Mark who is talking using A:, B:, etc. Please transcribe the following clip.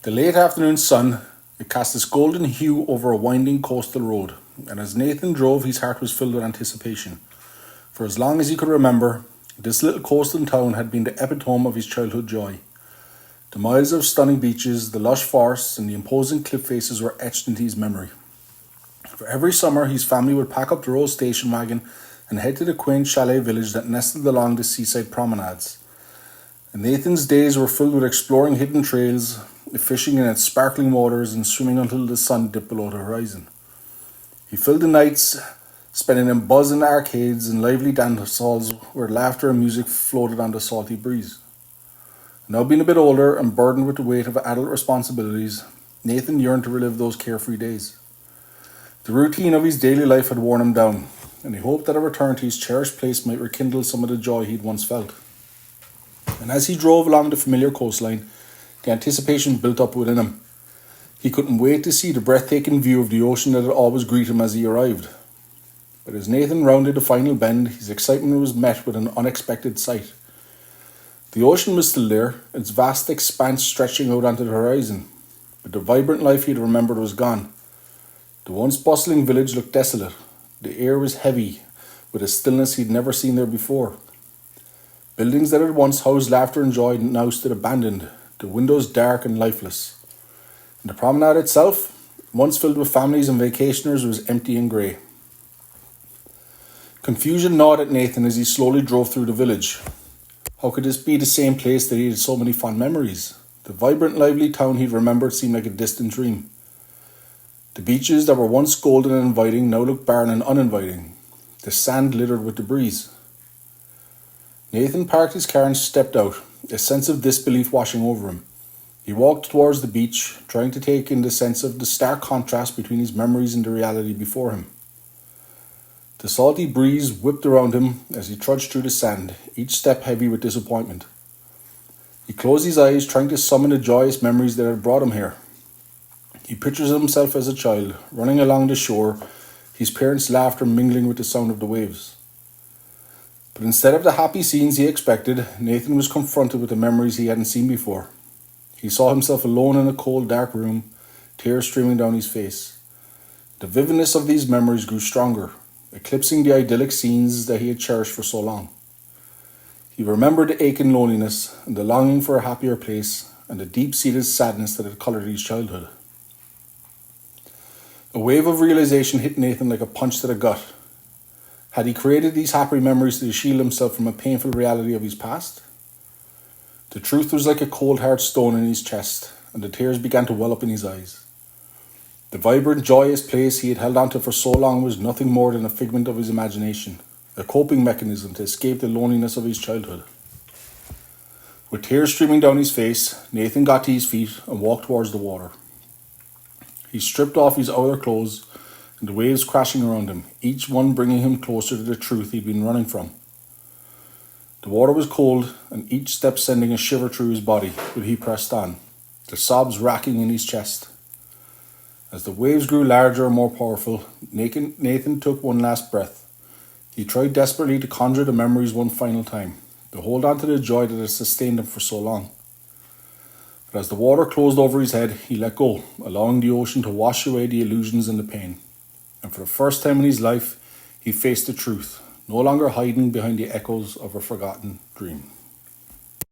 A: The late afternoon sun, it cast its golden hue over a winding coastal road, and as Nathan drove, his heart was filled with anticipation. For as long as he could remember, this little coastal town had been the epitome of his childhood joy. The miles of stunning beaches, the lush forests, and the imposing cliff faces were etched into his memory. For every summer, his family would pack up their old station wagon and head to the quaint chalet village that nestled along the seaside promenades. And Nathan's days were filled with exploring hidden trails, fishing in its sparkling waters, and swimming until the sun dipped below the horizon. He filled the nights spending in buzzing arcades and lively dance halls where laughter and music floated on the salty breeze. Now being a bit older and burdened with the weight of adult responsibilities, Nathan yearned to relive those carefree days. The routine of his daily life had worn him down, and he hoped that a return to his cherished place might rekindle some of the joy he'd once felt. And as he drove along the familiar coastline, the anticipation built up within him. He couldn't wait to see the breathtaking view of the ocean that had always greeted him as he arrived. But as Nathan rounded the final bend, his excitement was met with an unexpected sight. The ocean was still there, its vast expanse stretching out onto the horizon, but the vibrant life he had remembered was gone. The once bustling village looked desolate. The air was heavy, with a stillness he'd never seen there before. Buildings that had once housed laughter and joy now stood abandoned, the windows dark and lifeless. And the promenade itself, once filled with families and vacationers, was empty and grey. Confusion gnawed at Nathan as he slowly drove through the village. How could this be the same place that he had so many fond memories? The vibrant, lively town he'd remembered seemed like a distant dream. The beaches that were once golden and inviting now looked barren and uninviting, the sand littered with debris. Nathan parked his car and stepped out, a sense of disbelief washing over him. He walked towards the beach, trying to take in the sense of the stark contrast between his memories and the reality before him. The salty breeze whipped around him as he trudged through the sand, each step heavy with disappointment. He closed his eyes, trying to summon the joyous memories that had brought him here. He pictures himself as a child, running along the shore, his parents' laughter mingling with the sound of the waves. But instead of the happy scenes he expected, Nathan was confronted with the memories he hadn't seen before. He saw himself alone in a cold, dark room, tears streaming down his face. The vividness of these memories grew stronger, eclipsing the idyllic scenes that he had cherished for so long. He remembered the aching loneliness and the longing for a happier place and the deep-seated sadness that had coloured his childhood. A wave of realization hit Nathan like a punch to the gut. Had he created these happy memories to shield himself from a painful reality of his past? The truth was like a cold hard stone in his chest, and the tears began to well up in his eyes. The vibrant, joyous place he had held onto for so long was nothing more than a figment of his imagination, a coping mechanism to escape the loneliness of his childhood. With tears streaming down his face, Nathan got to his feet and walked towards the water. He stripped off his outer clothes, and the waves crashing around him, each one bringing him closer to the truth he'd been running from. The water was cold, and each step sending a shiver through his body, but he pressed on, the sobs racking in his chest. As the waves grew larger and more powerful, Nathan took one last breath. He tried desperately to conjure the memories one final time, to hold on to the joy that had sustained him for so long. But as the water closed over his head, he let go, allowing the ocean to wash away the illusions and the pain. And for the first time in his life, he faced the truth, no longer hiding behind the echoes of a forgotten dream.